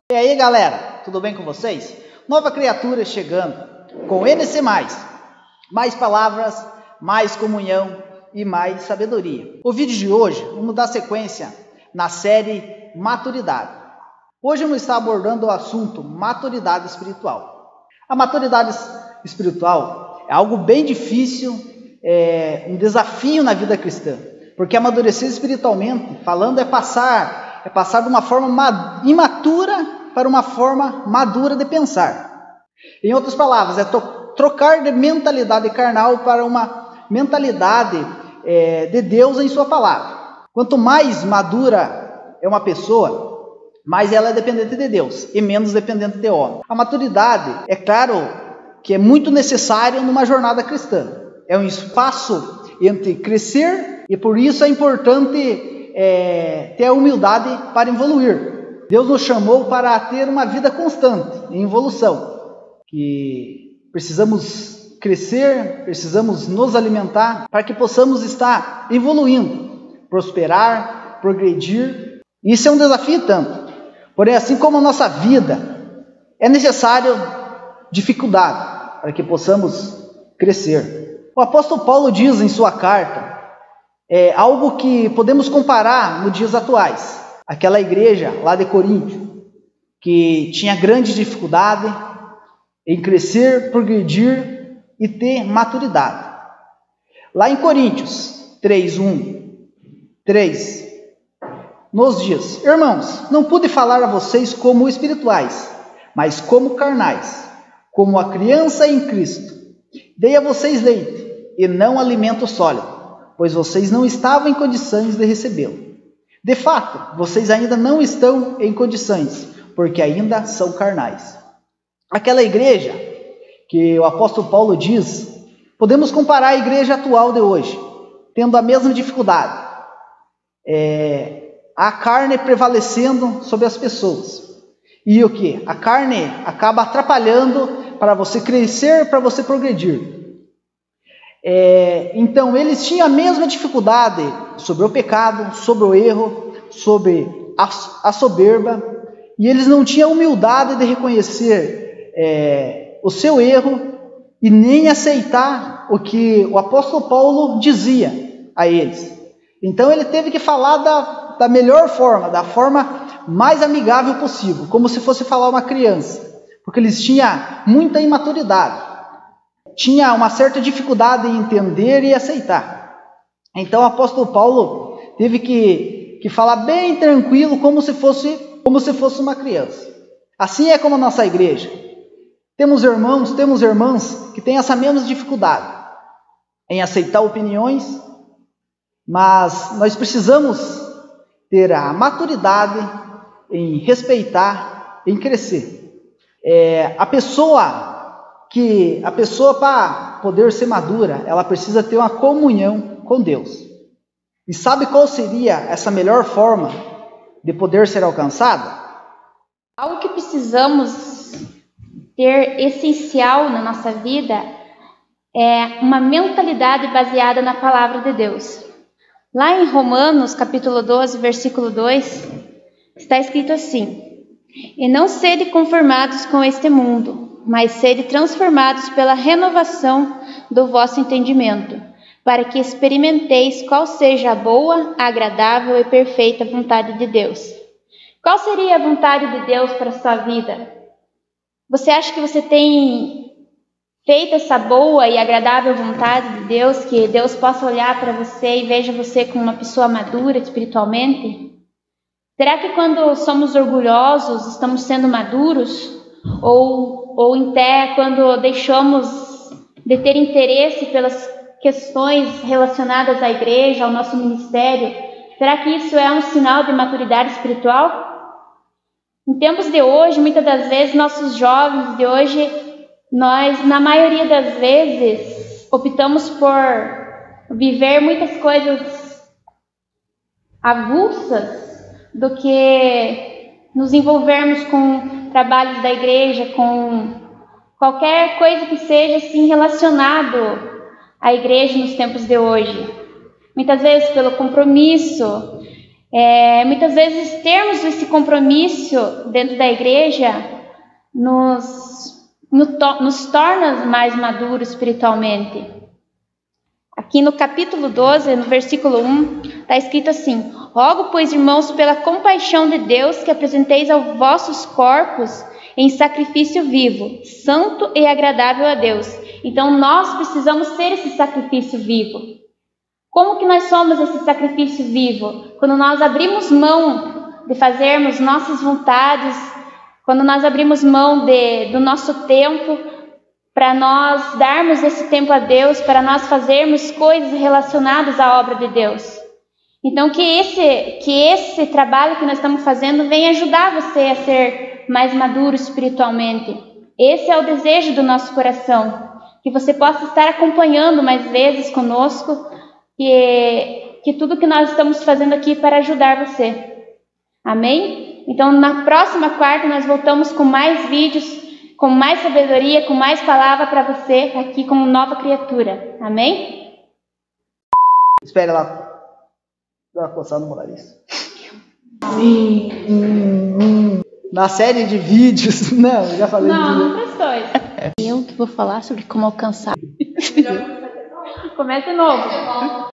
E aí galera, tudo bem com vocês? Nova criatura chegando com NC+, mais palavras, mais comunhão e mais sabedoria. O vídeo de hoje, vamos dar sequência na série Maturidade. Hoje vamos estar abordando o assunto maturidade espiritual. A maturidade espiritual é algo bem difícil, um desafio na vida cristã, porque amadurecer espiritualmente, falando, é passar de uma forma imatura para uma forma madura de pensar. Em outras palavras, é trocar de mentalidade carnal para uma mentalidade de Deus em sua palavra. Quanto mais madura é uma pessoa, mais ela é dependente de Deus e menos dependente de homem. A maturidade, é claro que é muito necessário numa jornada cristã. É um espaço entre crescer e por isso é importante ter a humildade para evoluir. Deus nos chamou para ter uma vida constante, em evolução. Que precisamos crescer, precisamos nos alimentar para que possamos estar evoluindo, prosperar, progredir. Isso é um desafio tanto. Porém, assim como a nossa vida, é necessário dificuldade para que possamos crescer. O apóstolo Paulo diz em sua carta algo que podemos comparar nos dias atuais. Aquela igreja lá de Corinto, que tinha grande dificuldade em crescer, progredir e ter maturidade. Lá em Coríntios 3 nos diz: irmãos, não pude falar a vocês como espirituais, mas como carnais, como a criança em Cristo. Dei a vocês leite e não alimento sólido, pois vocês não estavam em condições de recebê-lo. De fato, vocês ainda não estão em condições, porque ainda são carnais. Aquela igreja que o apóstolo Paulo diz, podemos comparar a igreja atual de hoje, tendo a mesma dificuldade. A carne prevalecendo sobre as pessoas. E o que? A carne acaba atrapalhando para você crescer, para você progredir. Então eles tinham a mesma dificuldade sobre o pecado, sobre o erro, sobre a soberba, e eles não tinham humildade de reconhecer o seu erro e nem aceitar o que o apóstolo Paulo dizia a eles. Então ele teve que falar da melhor forma, da forma mais amigável possível, como se fosse falar uma criança, porque eles tinham muita imaturidade. Tinha uma certa dificuldade em entender e aceitar. Então o apóstolo Paulo teve que falar bem tranquilo, como se fosse uma criança. Assim é como a nossa igreja. Temos irmãos, temos irmãs que têm essa mesma dificuldade em aceitar opiniões, mas nós precisamos ter a maturidade em respeitar, em crescer. A pessoa para poder ser madura, ela precisa ter uma comunhão com Deus. E sabe qual seria essa melhor forma de poder ser alcançada? Algo que precisamos ter essencial na nossa vida é uma mentalidade baseada na palavra de Deus. Lá em Romanos, capítulo 12, versículo 2, está escrito assim: e não sede conformados com este mundo, mas sede transformados pela renovação do vosso entendimento, para que experimenteis qual seja a boa, agradável e perfeita vontade de Deus. Qual seria a vontade de Deus para a sua vida? Você acha que você tem feito essa boa e agradável vontade de Deus, que Deus possa olhar para você e veja você como uma pessoa madura espiritualmente? Será que quando somos orgulhosos, estamos sendo maduros? Ou até quando deixamos de ter interesse pelas questões relacionadas à igreja, ao nosso ministério, será que isso é um sinal de maturidade espiritual? Em tempos de hoje, muitas das vezes, nossos jovens de hoje, nós, na maioria das vezes, optamos por viver muitas coisas avulsas do que nos envolvermos com trabalhos da igreja, com qualquer coisa que seja assim relacionado a igreja nos tempos de hoje. Muitas vezes pelo compromisso, muitas vezes termos esse compromisso dentro da igreja nos torna mais maduros espiritualmente. Aqui no capítulo 12, no versículo 1, está escrito assim: rogo, pois, irmãos, pela compaixão de Deus, que apresenteis aos vossos corpos em sacrifício vivo, santo e agradável a Deus. Então, nós precisamos ser esse sacrifício vivo. Como que nós somos esse sacrifício vivo? Quando nós abrimos mão de fazermos nossas vontades, quando nós abrimos mão do nosso tempo, para nós darmos esse tempo a Deus, para nós fazermos coisas relacionadas à obra de Deus. Então, que esse trabalho que nós estamos fazendo venha ajudar você a ser mais maduro espiritualmente. Esse é o desejo do nosso coração, que você possa estar acompanhando mais vezes conosco, que tudo que nós estamos fazendo aqui para ajudar você. Amém? Então, na próxima quarta, nós voltamos com mais vídeos, com mais sabedoria, com mais palavra para você, aqui como nova criatura. Amém? Espera lá. Dá uma coçada no nariz. Na série de vídeos... Não, já falei. Não prestou isso. Eu que vou falar sobre como alcançar. Comece de novo.